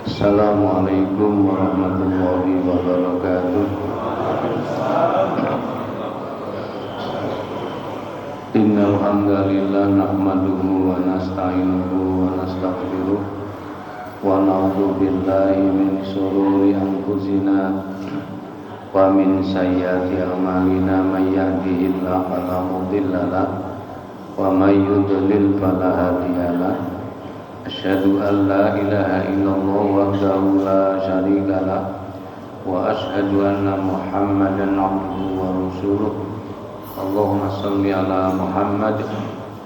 Assalamualaikum warahmatullahi wabarakatuh. Innal hamdalillah nahmaduhu wa nasta'inuhu wa nastaghfiruh wa na'udzu billahi min shururi anfusina wa min sayyiati a'malina may yahdihillahu fala mudilla lahu wa may yudlil fala hadiya lahu. Asyhadu an la ilaha illallah wahdahu la syarika lah wa asyhadu anna Muhammadan abduhu wa rasuluh. Allahumma shalli ala Muhammad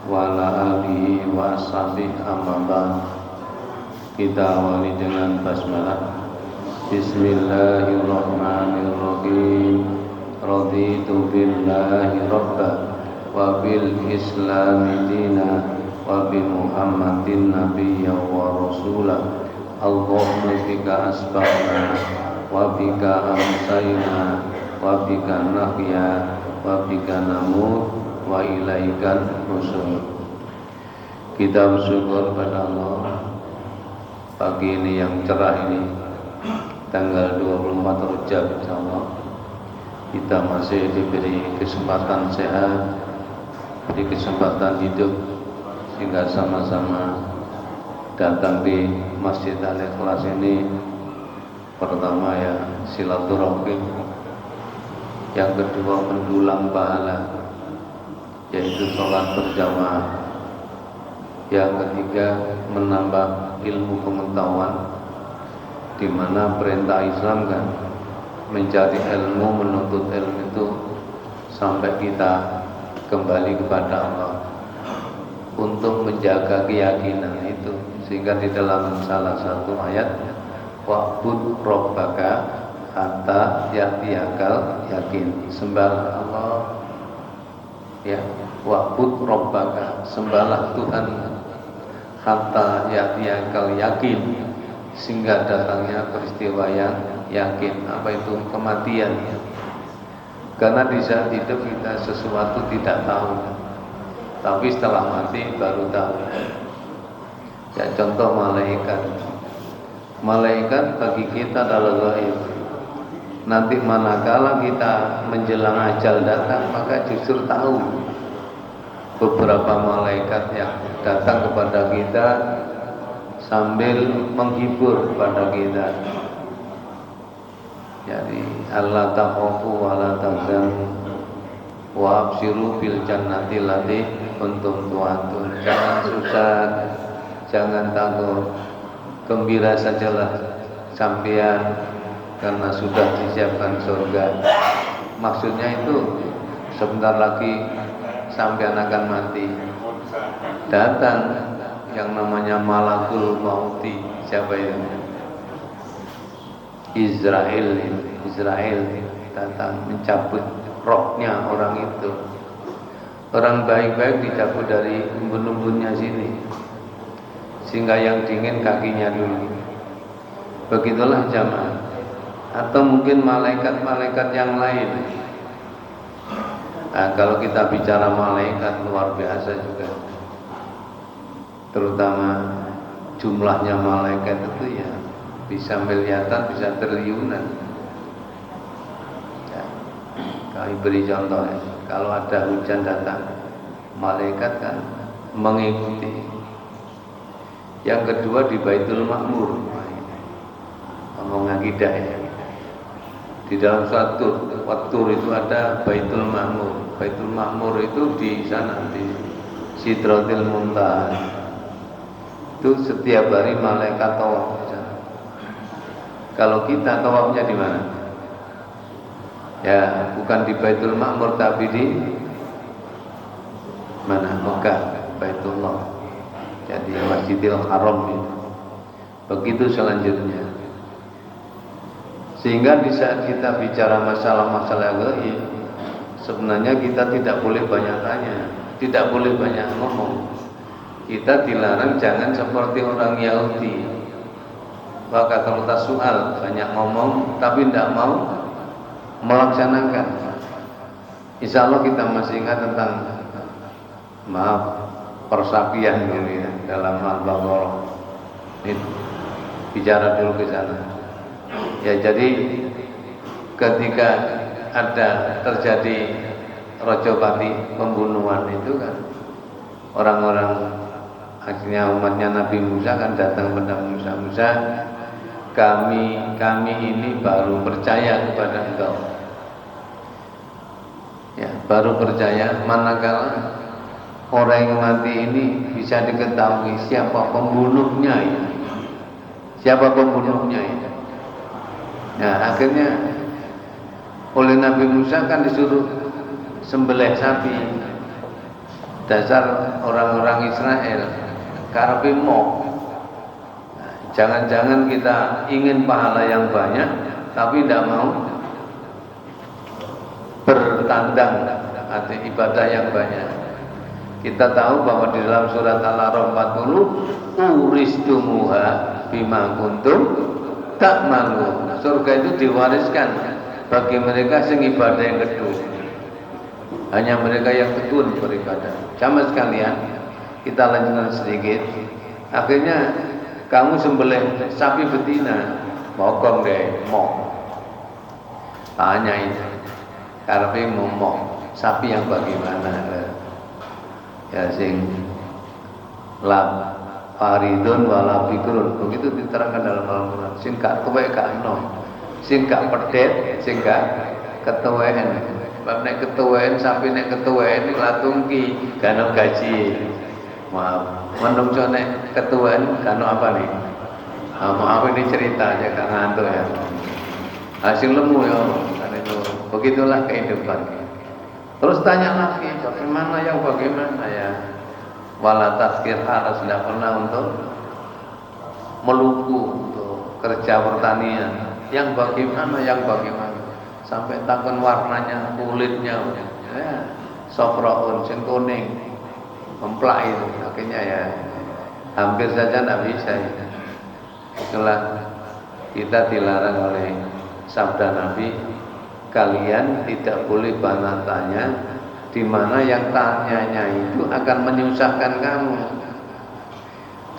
wa ala alihi wa ashabihi amma ba'd. Kita awali dengan basmalah. Bismillahirrahmanirrahim. Raditu billahi rabba wa bil islami dina wa bi Muhammadin nabiyya wa rasula. Allahumma bika asbahna wa bika amsayna wa bika nahya wa bika namut wa ilaikan nusyur. Kita bersyukur pada Allah pagi ini yang cerah ini, tanggal 24 Rajab, insyaallah kita masih diberi kesempatan sehat, di kesempatan hidup, sehingga sama-sama datang di Masjid Al-Ikhlas ini. Pertama ya silaturahim, yang kedua mendulang pahala, yaitu sholat berjamaah, yang ketiga menambah ilmu pengetahuan, di mana perintah Islam kan mencari ilmu, menuntut ilmu itu sampai kita kembali kepada Allah untuk menjaga keyakinan itu. Sehingga di dalam salah satu ayat, wa'bud rabbaka hatta ya'tiyakal yakin, sembahlah Allah ya, wa'bud rabbaka, sembahlah Tuhan, hatta ya'tiyakal yakin, sehingga datangnya peristiwa yang yakin. Apa itu? Kematian. Karena di saat hidup kita sesuatu tidak tahu, tapi setelah mati baru tahu. Ya, contoh malaikat. Malaikat bagi kita adalah gaib. Nanti manakala kita menjelang ajal datang, maka justru tahu. Beberapa malaikat yang datang kepada kita sambil menghibur kepada kita. Jadi Allah takhafu wa la tahzanu wa abshiru bil jannati allati kuntum tu'adun. Jangan susah, jangan takut, gembira sajalah sampean karena sudah disiapkan surga. Maksudnya itu sebentar lagi sampean akan mati. Datang yang namanya malakul mauti. Siapa itu? Israel datang mencabut rohnya orang itu. Orang baik-baik dicabut dari umbun-umbunnya sini, sehingga yang dingin kakinya dulu. Begitulah jamaah. Atau mungkin malaikat-malaikat yang lain. Nah, kalau kita bicara malaikat luar biasa juga, terutama jumlahnya malaikat itu ya bisa miliaran, bisa triliunan ya. Kami beri contoh ya. Kalau ada hujan datang, malaikat kan mengikuti. Yang kedua di Baitul Ma'mur, ngomong akidah ya. Di dalam suatu waktu itu ada Baitul Ma'mur. Baitul Ma'mur itu di sana, di Sidratil Muntaha. Itu setiap hari malaikat tawaf. Kalau kita tawafnya di mana? Ya, bukan di Baitul Ma'mur, tapi di mana? Mekah, Baitullah. Jadi Masjidil Haram itu. Begitu selanjutnya. Sehingga di saat kita bicara masalah-masalah gaib, sebenarnya kita tidak boleh banyak tanya, tidak boleh banyak ngomong. Kita dilarang jangan seperti orang Yahudi. Maka kalau tak soal banyak ngomong tapi tidak mau melaksanakan. Insya Allah kita masih ingat tentang persapian ini ya, dalam Al-Baqarah. bicara dulu ke sana. Ya, jadi ketika ada terjadi Rajapati pembunuhan itu kan, orang-orang akhirnya umatnya Nabi Musa kan datang kepada Musa, kami ini baru percaya kepada engkau. Ya, baru percaya manakala orang yang mati ini bisa diketahui siapa pembunuhnya ya. Siapa pembunuhnya ya. Nah, akhirnya oleh Nabi Musa kan disuruh sembelih sapi. Dasar orang-orang Israel karepe mau. Jangan-jangan kita ingin pahala yang banyak tapi tidak mau bertandang atau ibadah yang banyak. Kita tahu bahwa di dalam surat Al-A'raf 40 uristumuha bima kuntum ta'malun. Surga itu diwariskan bagi mereka yang ibadah yang kedua. Hanya mereka yang tekun beribadah. Jamaah sekalian, kita lanjutkan sedikit. Akhirnya kamu sembelih sapi betina, mogong deh, mau. Hanya itu. Karena mau sapi yang bagaimana? Ya sing lab faridun wala fikrun. Begitu diterangkan dalam Al-Qur'an. Sing gak tuwek gak enom. Sing gak pedet, sing gak ketuweken. Bab nek ketuweken sapi nek ketuweken latungki gano gaji. Maaf, menungso nek ketuweken gano apa nih? Maaf ini cerita aja gak ngantuk ya. Hasil lemu ya, kan itu. Begitulah kehidupan. Terus tanya lagi, bagaimana yang bagaimana ya? Wala tazkir harus tidak pernah untuk meluku untuk kerja pertanian. Yang bagaimana, sampai takkan warnanya, kulitnya, ya, sofraun, sing kuning, memplak itu, akhirnya ya hampir saja tidak bisa. Itulah kita dilarang oleh sabda Nabi, kalian tidak boleh banyak tanya, di mana yang tanyanya itu akan menyusahkan kamu.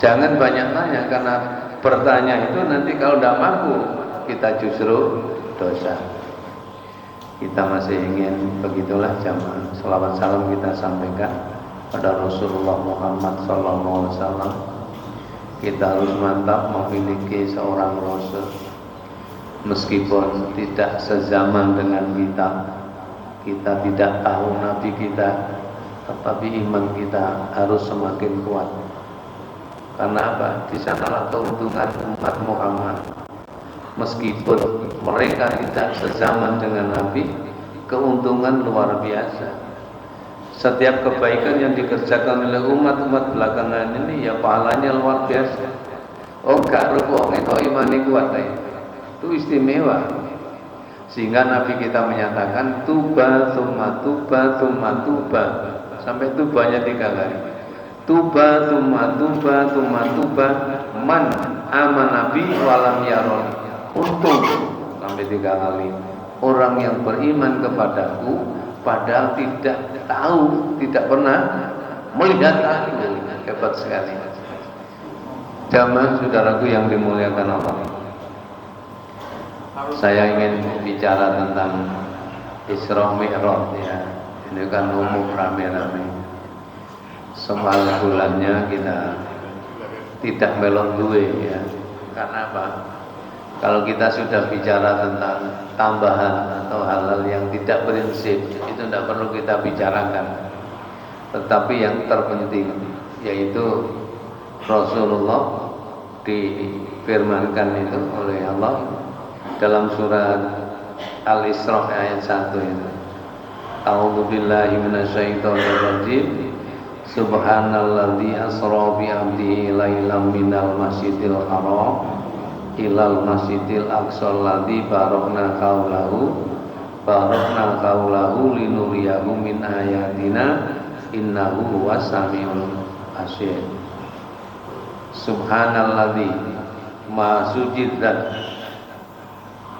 Jangan banyak tanya, karena bertanya itu nanti kalau tidak mampu kita justru dosa. Kita masih ingin begitulah jamaah. Selawat salam kita sampaikan pada Rasulullah Muhammad SAW. Kita harus mantap memiliki seorang Rasul. Meskipun tidak sezaman dengan kita tidak tahu Nabi kita, tetapi iman kita harus semakin kuat. Karena apa? Di sanalah keuntungan umat Muhammad. Meskipun mereka tidak sezaman dengan Nabi, keuntungan luar biasa. Setiap kebaikan yang dikerjakan oleh umat-umat belakangan ini, ya pahalanya luar biasa. Oh gak rupuk itu imani kuat itu istimewa. Sehingga Nabi kita menyatakan tuba summa tuba summa tuba, sampai tubanya 3 kali. Tuba summa tuba summa tuba man aman Nabi walam yaron. Untung sampai 3 kali orang yang beriman kepadaku padahal tidak tahu, tidak pernah melihat aku. Hebat sekali. Jamaah saudaraku yang dimuliakan Allah, saya ingin bicara tentang Isra Mi'raj ya. Ini kan umum rame-rame. Semalam bulannya kita tidak melon duwe ya. Karena apa? Kalau kita sudah bicara tentang tambahan atau hal-hal yang tidak prinsip, itu tidak perlu kita bicarakan. Tetapi yang terpenting yaitu Rasulullah difirmankan itu oleh Allah dalam surat Al-Isra ayat 1 itu. A'udzu billahi minasyaitonir rajim. Subhanalladzi asra bi 'abdihi lailam minal masjidil haram ilal masjidil aqsal ladzi barakna qaulahu linuriyahu min ayatina innahu huwas samiul basir. Subhanalladzi maha suci zat,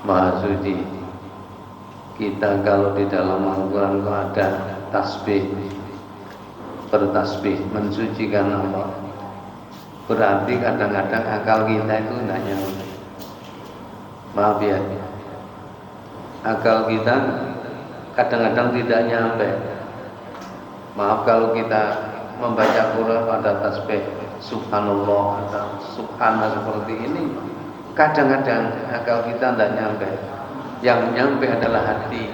maha suci. Kita kalau di dalam Al-Quran ada tasbih, bertasbih, mensucikan Allah. Berarti kadang-kadang akal kita itu tidak nyampe. Maaf ya, akal kita kadang-kadang tidak nyampe. Maaf kalau kita membaca Quran pada tasbih subhanallah atau subhana seperti ini, kadang-kadang akal kita tidak nyampe. Yang nyampe adalah hati.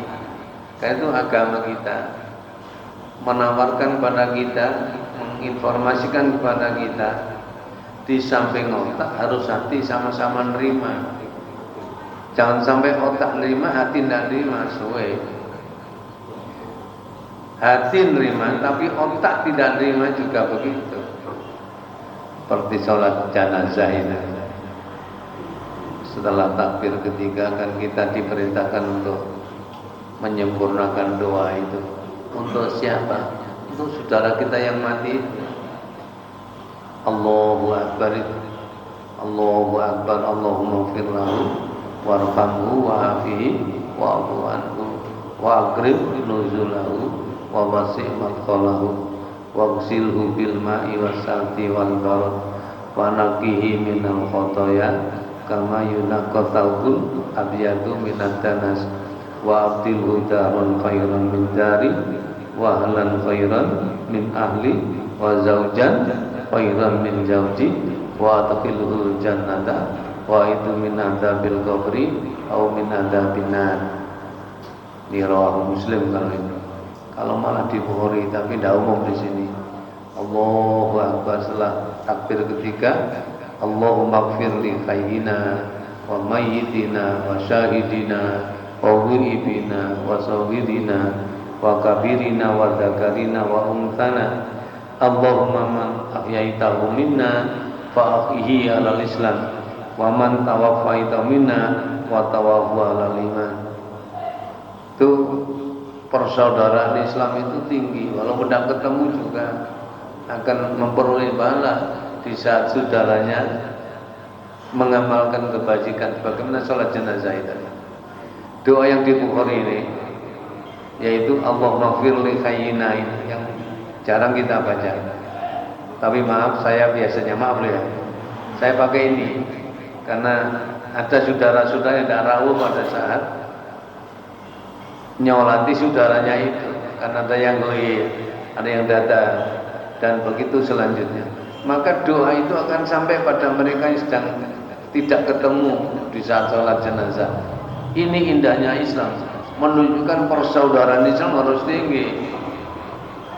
Karena itu agama kita menawarkan kepada kita, menginformasikan kepada kita, di samping otak harus hati sama-sama nerima. Jangan sampai otak nerima, hati tidak nerima, suwe. Hati nerima, tapi otak tidak nerima juga begitu. Seperti sholat jenazah ini. Setelah takbir ketiga kan kita diperintahkan untuk menyempurnakan doa itu. Untuk siapa? Untuk saudara kita yang mati. Allahu Akbar, Allahu Akbar, Allahumma ighfir lahu warhamhu wa'afihi wa'fu anhu wa'akrib nuzulahu wa wasi' madkhalahu waghsilhu bil ma'i wassalti wal barad wa naqihi minal khotoya kama yunaqqa thawbul abyadu minad danas wa abdilhu daran khairan min dari wa ahlan khairan min ahli wa zawjan khairan min zawji wa adkhilhu jannata wa itu min adzabil qabri au min adzabin nar. Ini riwayat Muslim kalau itu. Kalau malah di Bukhari tapi tidak umum di sini. Allahu Akbar setelah takbir ketiga, Allahumma ighfir li hayyina wa mayyitina wa syahidina wa ghaibina wa sawidina wa kabirina wa dzakarina wa untana. Allahumma man ahyaitahu minna fa ahyihi 'alal Islam wa man tawaffaita minna wa tawaffu 'alal iman. Itu persaudaraan Islam itu tinggi, walaupun tidak ketemu juga akan memperoleh pahala di saat saudaranya mengamalkan kebajikan bagaimana sholat jenazah itu. Doa yang di Bukhari ini yaitu Allahumma ighfir li hayyina yang jarang kita baca. Tapi maaf, saya biasanya ya, saya pakai ini karena ada saudara-saudara yang tidak rawuh pada saat nyolati saudaranya itu, karena ada yang goib, ada yang datang, dan begitu selanjutnya. Maka doa itu akan sampai pada mereka yang sedang tidak ketemu di saat sholat jenazah. Ini indahnya Islam, menunjukkan persaudaraan Islam harus tinggi.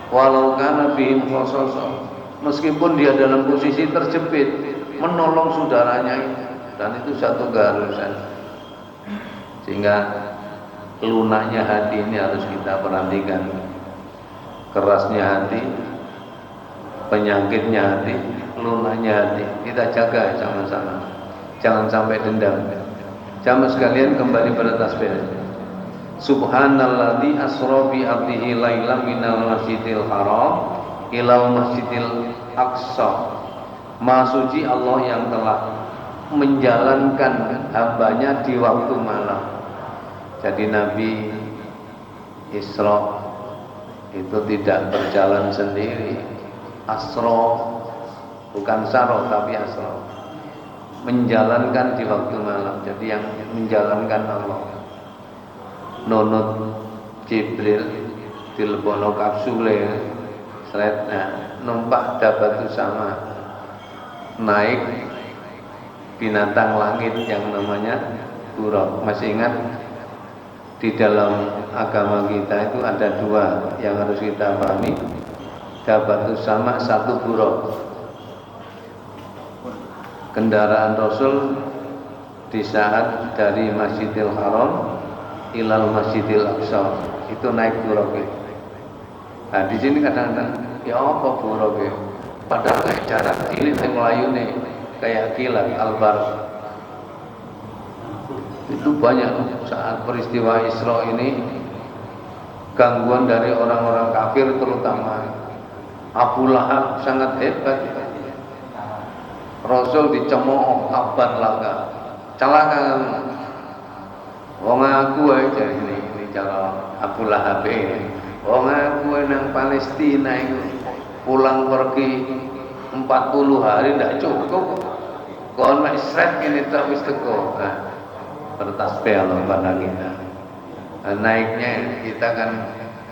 Walau kana bihim khososah, meskipun dia dalam posisi terjepit, menolong saudaranya itu, dan itu satu keharusan. Sehingga lunaknya hati ini harus kita perhatikan. Kerasnya hati, penyakitnya hati, lunaknya hati, kita jaga sama-sama. Jangan sampai dendam. Jamaah sekalian, kembali pada tasbih. Subhanalladzi asra bi 'abdihi lailan minal masjidil haram ilal masjidil aqsa. Maha suci Allah yang telah menjalankan hambanya di waktu malam. Jadi Nabi Isra itu tidak berjalan sendiri. Asra bukan saro tapi asra, menjalankan di waktu malam. Jadi yang menjalankan Allah. Nunut Jibril dilebono kapsule sretna numpak dabatu sama, naik binatang langit yang namanya buraq. Masih ingat? Di dalam agama kita itu ada dua yang harus kita pahami. Dabatu sama, satu buraq. Kendaraan Rasul di saat dari Masjidil Haram ilal Masjidil Aqsa itu naik buraq. Nah di sini kadang-kadang ya apa buraq ya? Padahal kayak jarak cilik yang melayune kayak kilat albar. Itu banyak saat peristiwa Isra ini gangguan dari orang-orang kafir, terutama Abu Lahab sangat hebat. Rasul dicemooh taban laka, celaka kamu. Wong aku aja ini cara Abu Lahab ini. Wong aku nang Palestina itu pulang pergi 40 hari tidak cukup. Kalau nak seret ini tak wis teko. Nah, bertasbih Allah pada kita. Nah, naiknya kita kan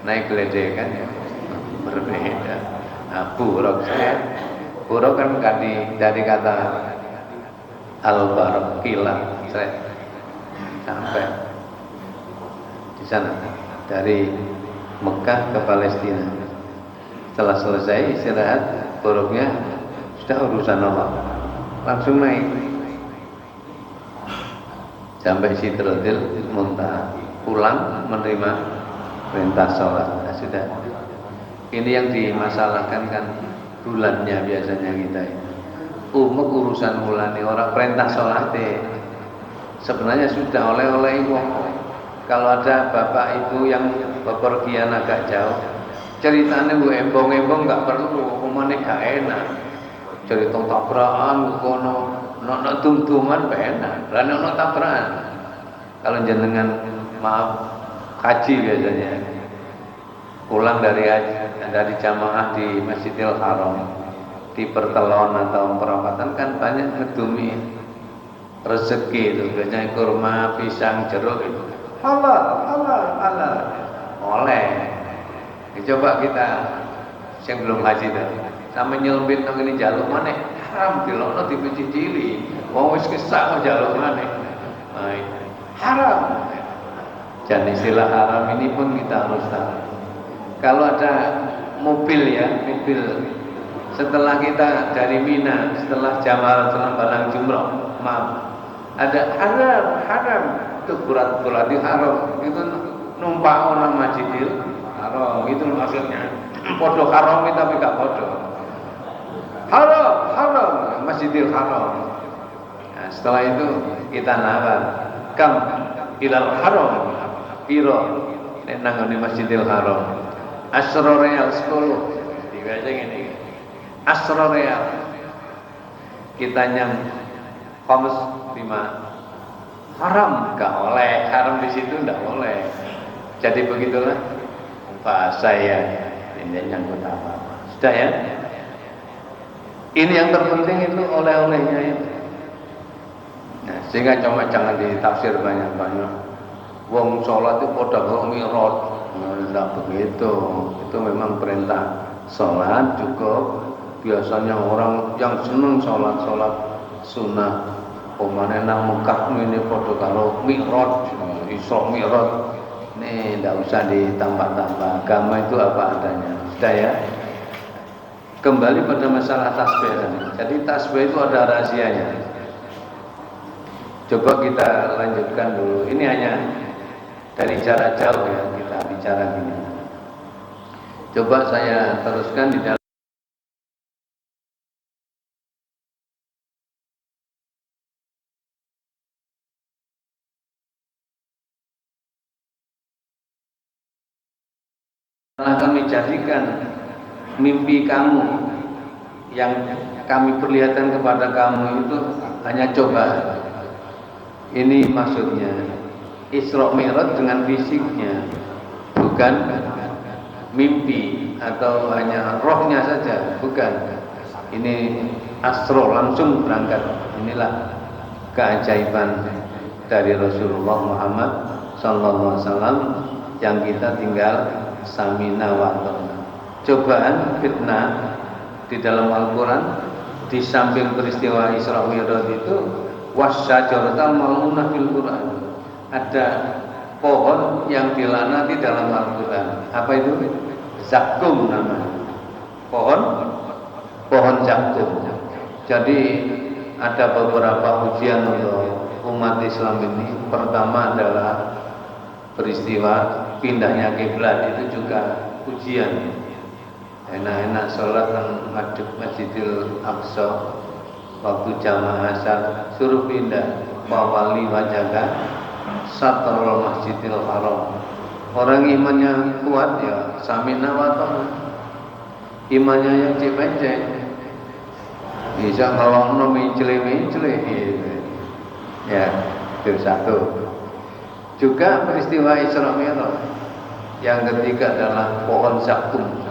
naik geledekan ya, berbeda. Nah, buruk kan dari kata al-barok kilat sampai di sana dari Mekah ke Palestina. Setelah selesai istirahat, buruknya sudah urusan Allah, langsung naik sampai Sidratil Muntaha, pulang menerima perintah sholat. Nah, sudah. Ini yang dimasalahkan kan bulannya biasanya kita ini. Urusan bulan ini orang perintah sholat sebenarnya sudah oleh wong. Kalau ada bapak ibu yang bepergian agak jauh, ceritanya bu embong-embong nggak perlu, umane gak enak. Cerita tabrakan, kono, nono tung-tungan enak, dan nono tabrakan. Kalau jenengan maaf haji biasanya, pulang dari jamaah di Masjidil Haram, di pertelon atau perawatan kan banyak ngedumi rezeki itu, biasanya kurma, pisang, jeruk itu. halal oleh. Coba kita yang belum haji dah sampai nyelempit nang ini jaluk maneh haram dilokno dipicicili wong wis kesak jaluk maneh haram. Dan istilah haram ini pun kita harus tahu. Kalau ada mobil setelah kita dari Mina, setelah Jamal Balang Jumroh, ada haram itu berat di haram itu numpak orang Masjidil Haram, itu maksudnya podo haram tapi gak podo haram Masjidil Haram. Nah, setelah itu kita nawar kam ilal haram piro nang di Masjidil Haram asro real 10 dibaca gini asro real kita nyam komus 5 haram gak oleh, haram di situ ndak boleh. Jadi begitulah bahasa ya, ini nyangkut apa? Sudah ya. Ini yang terpenting itu oleh-olehnya itu. Nah, sehingga cuma jangan ditafsir banyak-banyak. Wong sholat itu pada kok mirot, nggak begitu. Itu memang perintah sholat cukup. Biasanya orang yang senang sholat sunnah. Pemane nang Mekah ini pada kalau mi'raj, Isra Mi'raj. Ini tidak usah ditambah-tambah. Agama itu apa adanya. Sudah ya. Kembali pada masalah tasbih tadi. Jadi tasbih itu ada rahasianya. Coba kita lanjutkan dulu. Ini hanya dari jarak jauh ya kita bicara gini. Coba saya teruskan di dalam. Kami jadikan mimpi kamu yang kami perlihatkan kepada kamu itu hanya coba. Ini maksudnya Isra Mi'raj dengan fisiknya, bukan mimpi atau hanya rohnya saja, bukan. Ini astro langsung berangkat. Inilah keajaiban dari Rasulullah Muhammad SAW yang kita tinggal samina wa ta'na. Cobaan fitnah di dalam Al-Quran di samping peristiwa Isra Mi'raj itu wasyajaratal mal'unah fil Quran, ada pohon yang dilaknati dalam Al-Quran. Apa itu? Zakum namanya. Pohon zakum. Jadi ada beberapa ujian untuk umat Islam ini. Pertama adalah peristiwa pindahnya kiblat, itu juga ujian. Enak-enak sholat ngadep Masjidil Aqsa waktu jamaah asar suruh pindah mawali wajaka satrul Masjidil Haram. Orang imannya kuat ya samina wa ta'na. Imannya yang cek-cek bisa ngelokno mencele-mencele gitu. Ya, itu satu. Juga peristiwa Isra Mi'raj yang ketiga adalah pohon zakum.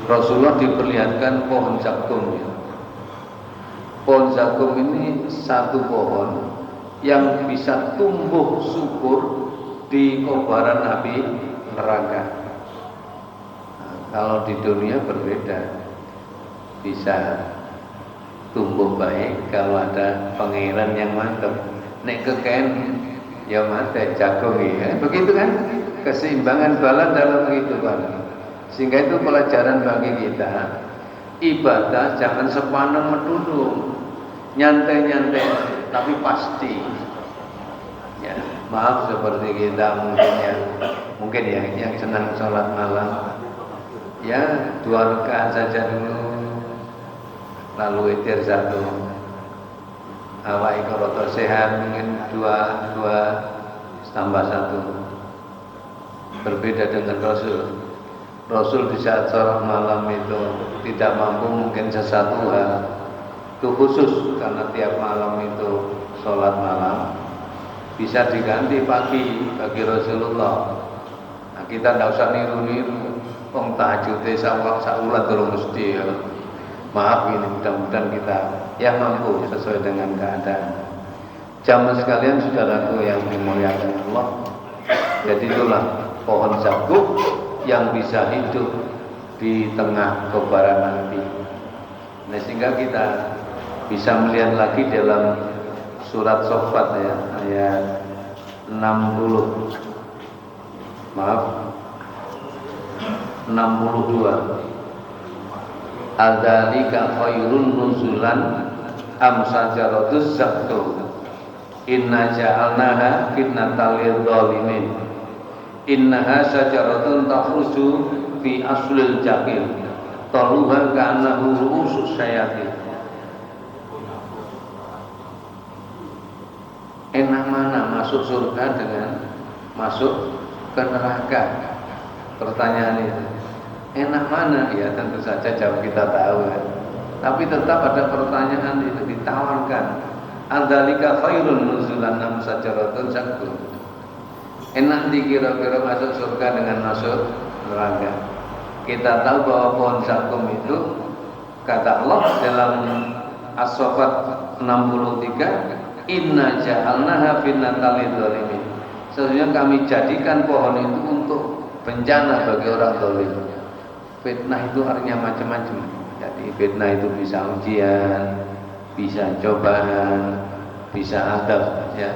Rasulullah diperlihatkan pohon zakum. Pohon zakum ini satu pohon yang bisa tumbuh subur di kobaran api neraka. Nah, kalau di dunia berbeda, bisa tumbuh baik kalau ada pengiran yang mantap. Nek keken ya mate jagung ya. Begitu kan? Keseimbangan bala dalam kehidupan. Sehingga itu pelajaran bagi kita. Ibadah jangan sepaneng medudung, nyantai-nyantai tapi pasti. Ya, maaf seperti kita mungkin ya yang senang sholat malam, ya 2 rakaat saja dulu, lalu witir 1. Awak ikut sehat mungkin 2 tambah 1. Berbeda dengan Rasul. Rasul di saat sholat malam itu tidak mampu mungkin sesuatu hal itu khusus karena tiap malam itu sholat malam bisa diganti pagi bagi Rasulullah. Nah, kita tidak usah niru-niru. Wong tahajudnya saulat terus mesti ya. Maaf ini mudah-mudahan kita yang mampu sesuai dengan keadaan. Jamaah sekalian, saudaraku yang dimuliakan Allah. Jadi itulah pohon zakum yang bisa hidup di tengah kobaran api. Nah, sehingga kita bisa melihat lagi dalam surat Shofat ya, ayat 60. Maaf, 62. Adzalika khairun nuzulan am sajaratuz zaqqum inna ja'alnaha fitnatal lil zalimin innaha syajaratun takhruju fi aslil jahim taluha ka'annahu ru'usus syayatin. Enak mana masuk surga dengan masuk ke neraka? Pertanyaan itu enak mana? Ya tentu saja jawab kita tahu ya. Tapi tetap ada pertanyaan itu ditawarkan. Adzalika khairun nuzulan am sajaratun zaqqum. Enak dikira-kira masuk surga dengan masuk neraka. Kita tahu bahwa pohon zakum itu kata Allah dalam As-Saffat 63, inna ja'alnaha fitnatal lil zalimin. Sesungguhnya kami jadikan pohon itu untuk bencana bagi orang zalim. Fitnah itu artinya macam-macam. Jadi fitnah itu bisa ujian, bisa cobaan, bisa adab ya.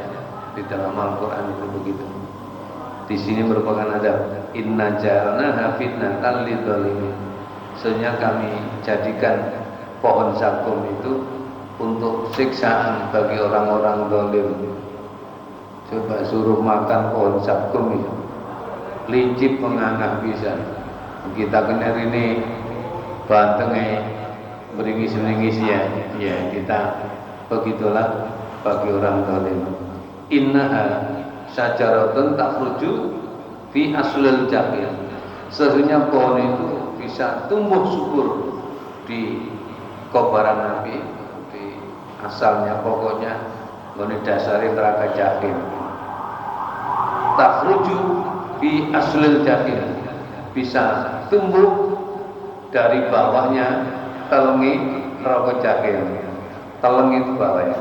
Di dalam Al-Qur'an itu begitu. Di sini merupakan adab. Inna ja'alnaha fitnatal lil zalimin. Sesungguhnya kami jadikan pohon zakum itu untuk siksaan bagi orang-orang zalim. Coba suruh makan pohon zakum itu, lincip mengangah bisa. Kita kena ini bantengnya beringis-beringis ya. Ya kita begitulah bagi orang zalim. Innaha syajaratun takhruju fi aslil jahil. Sesungguhnya pohon itu bisa tumbuh subur di kobaran api, di asalnya pokoknya menjadi dasari neraka jahil. Takhruju fi aslil jahil, bisa tumbuh dari bawahnya telengi neraka jahil. Teleng itu bawahnya.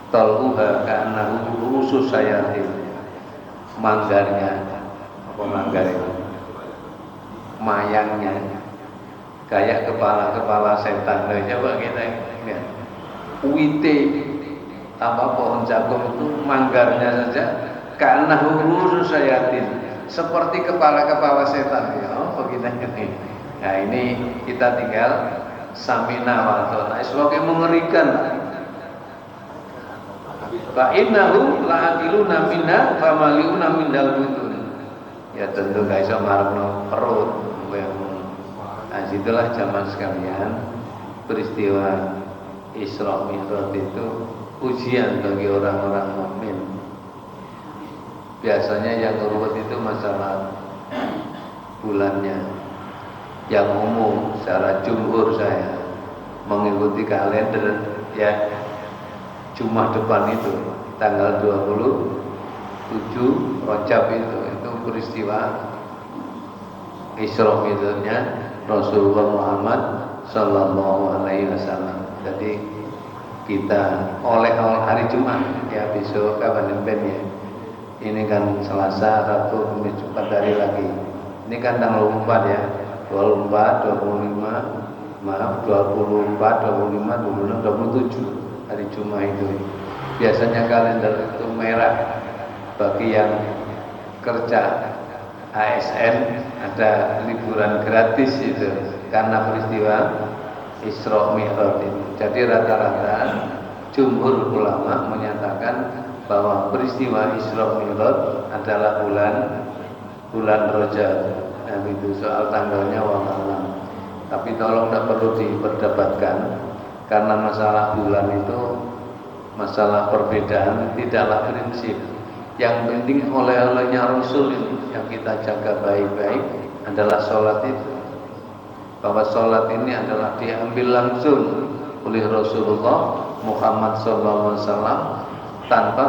Taluha ka'annahu ru'usus syayatin. Manggarnya apa manggar itu? Mayangnya kayak kepala-kepala setan. Coba kita lihat. Wite apa pohon zakum itu manggarnya saja ka'annahu ru'usus syayatin, seperti kepala-kepala setan ya. Begitu ini. Nah, ini kita tinggal samina wa ta'ala. Sebagai mengerikan. Fa innahu la'akiluna minna famaliuna mindal butun. Ya tentu gak iso marno perut. Nah, situlah zaman sekalian peristiwa Isra Mi'raj itu ujian bagi orang-orang mukmin. Biasanya yang ruwet itu masalah bulannya. Yang umum secara jumhur saya mengikuti kalender ya, Jumat depan itu tanggal 27 Rajab itu peristiwa Isra Mi'rajnya Rasulullah Muhammad Sallallahu Alaihi Wasallam. Jadi kita oleh hari Jumat ya, besok kapan ya? Ini kan Selasa, Rabu, Kamis, Jumat, hari lagi. Ini kan tanggal 24 ya, 24, 25, maaf 24, 25, 26, 27 hari Jumat itu. Biasanya kalender itu merah bagi yang kerja ASN, ada liburan gratis itu karena peristiwa Isra Mi'raj ini. Jadi rata-rata jumhur ulama menyatakan bahwa peristiwa Isra Mi'raj adalah bulan Rajab. Nah, itu soal tanggalnya wallahu. Tapi tolong tidak perlu diperdebatkan karena masalah bulan itu masalah perbedaan, tidaklah prinsip. Yang penting oleh-olehnya Rasul ini yang kita jaga baik-baik adalah sholat itu. Bahwa sholat ini adalah diambil langsung oleh Rasulullah Muhammad SAW tanpa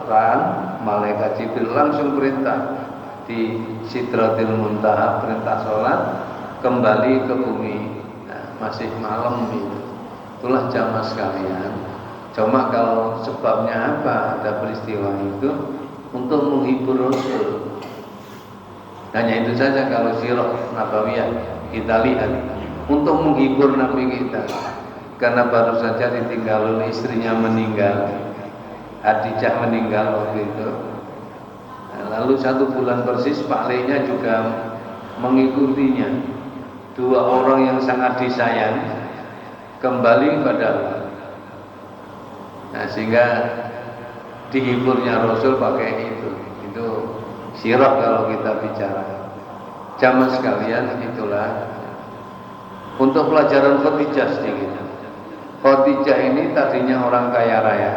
peran malaikat Jibril, langsung perintah di Sidratil Muntaha, perintah sholat kembali ke bumi. Nah, masih malam itu. Itulah jamaah sekalian. Cuma kalau sebabnya apa ada peristiwa itu untuk menghibur Rasul. Hanya itu saja. Kalau sirah nabawiyah kita lihat untuk menghibur Nabi kita, karena baru saja ditinggal oleh istrinya meninggal, Khadijah meninggal waktu itu. Nah, lalu 1 bulan persis Pak Lenya juga mengikutinya. 2 orang yang sangat disayang kembali kepada Allah. Nah, sehingga dihiburnya Rasul pakai itu sirah kalau kita bicara. Jamaah sekalian, itulah untuk pelajaran Khadijah sedikit. Khadijah ini tadinya orang kaya raya.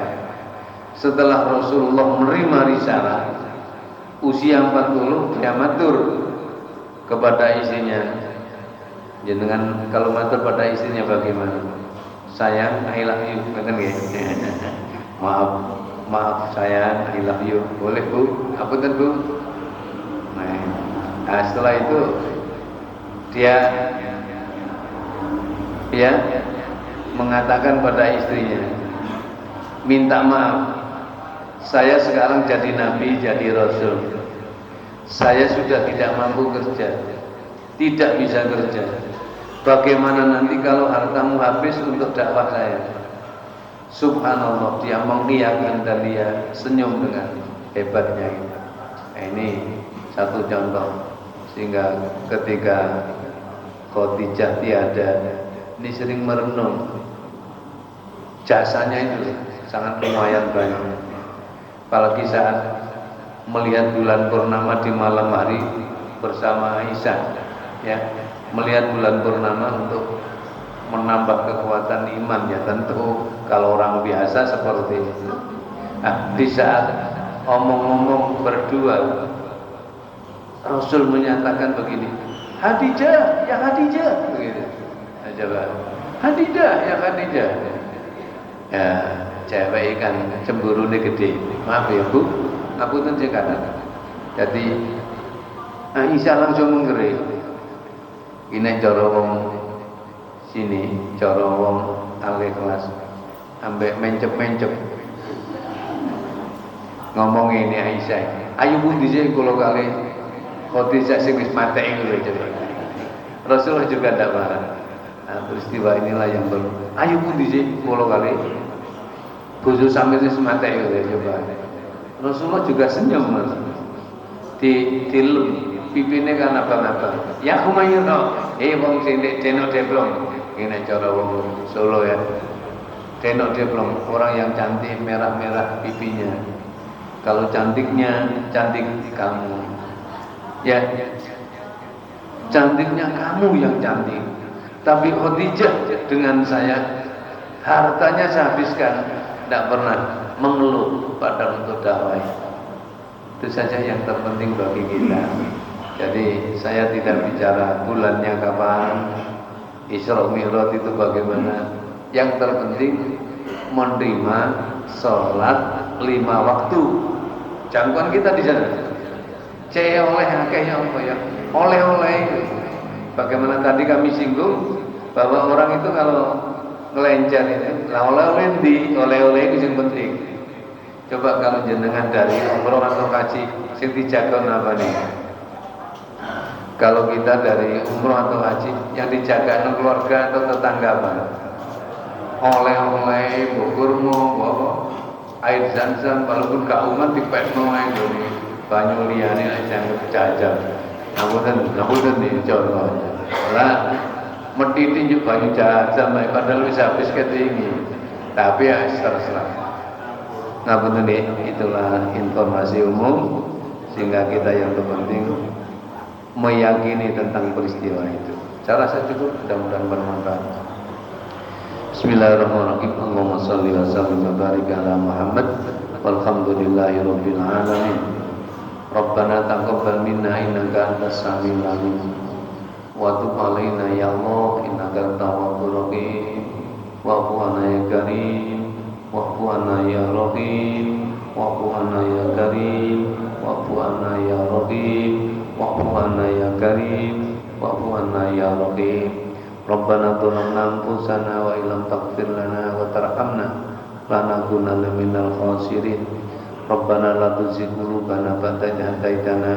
Setelah Rasulullah menerima risalah usia 40, dia matur kepada istrinya. Jenengan kalau matur pada istrinya bagaimana? Sayang, I love you, kan gitu. Maaf sayang, I love you. Boleh Bu? Apunten Bu. Nah, setelah itu dia mengatakan pada istrinya, minta maaf, saya sekarang jadi nabi, jadi rasul. Saya sudah tidak mampu kerja, tidak bisa kerja. Bagaimana nanti kalau hartamu habis untuk dakwah saya? Subhanallah, dia mengiyakan dan dia senyum dengan hebatnya itu. Nah, ini satu contoh. Sehingga ketika Khadijah tiada, ini sering merenung jasanya itu sangat lumayan banyak. Apalagi saat melihat bulan purnama di malam hari bersama Aisyah, ya, melihat bulan purnama untuk menambah kekuatan iman, ya tentu kalau orang biasa seperti itu. Nah, di saat omong-omong berdua, Rasul menyatakan begini, Khadijah, ya Khadijah, begitu. Nah, coba, Khadijah, ya Khadijah. Ya, cewek kan cemburu ini gede. Maaf ya Bu, aku tuh kata. Jadi Aisyah langsung menggerik. Ini cara wong sini, cara wong alih kelas, ambek mencep-mencep. Ngomong ini Aisyah, ayo Bu dhisik kula kali Khadijah sing wis mati lho coba. Rasulullah juga tidak marah. Nah, peristiwa inilah yang belum. Ayo Bu dhisik kula kali bojo sampeyan wis mati lho coba. Rasulullah juga senyum Mas. Dilem pipine kan apa-apa. Ya Humayun, wong sing denok deblong. Ini cara wong Solo ya. Denok deblong, orang yang cantik merah-merah pipinya. Kalau cantiknya cantik kamu. Ya. Cantiknya kamu yang cantik. Tapi Khadijah dengan saya hartanya saya habiskan, tidak pernah mengeluh pada untuk dakwah. Itu saja yang terpenting bagi kita. Jadi saya tidak bicara bulannya kapan, Isra Mi'raj itu bagaimana. Yang terpenting menerima sholat 5 waktu. Jangkauan kita di sana. Oleh-oleh. Bagaimana tadi kami singgung, Bahwa orang itu kalau ngelencer itu, lah oleh-oleh itu yang penting. Coba kalau jenengan dari umroh atau haji, sing dijaga apa nih? Kalau kita dari umroh atau haji, yang dijaga keluarga atau tetangga apa? Oleh-oleh, bukurmu, air zam-zam, walaupun gak umat dipekno ae ngene. Banyu liyane aja jajal. Ngapunten nih contohnya. Lah mesti tinjuk banyu jajal padahal wis habis ketinggi. Tapi ya terserah. Ngapunten nih, itulah informasi umum sehingga kita yang terpenting meyakini tentang peristiwa itu. Saya rasa cukup, mudah-mudahan bermanfaat. Bismillahirrahmanirrahim. Allahumma shalli wa sallim wa barik ala Muhammad walhamdulillahirabbil alamin. Rabbana taqabbal minna innaka antas samiul alim wa tub alaina ya Allah innaka tawwabur rahim wa'fu 'anna ya karim wa'fu 'anna ya rahim wa'fu 'anna ya karim wa'fu 'anna ya rahim wa'fu 'anna ya karim wa'fu 'anna ya rahim. Rabbana zalamna anfusana wa illam taghfir lana wa tarhamna lanakunanna minal khasirin. Rabbana la tuzigh qulubana ba'da idh hadaytana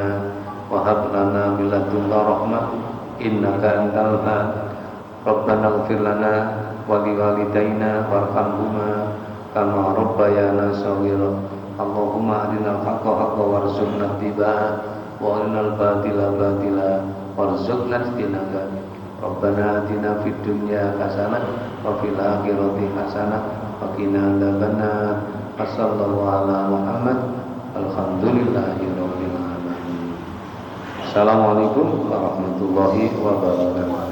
wa hab lana min ladunka rahmah innaka antal wahhab. Rabbana ighfir lana wa liwalidayna warhamhuma kama rabbayana shaghira. Allahumma arinal haqqa haqqan warzuqna ittiba'ah wa arinal batila batila warzuqna ijtinaba. Rabbana atina fid dunya hasanah wa fil akhirati hasanah wa qina adzabannar. Wassallallahu ala Muhammad alhamdulillahirabbil alamin. Assalamualaikum warahmatullahi wabarakatuh.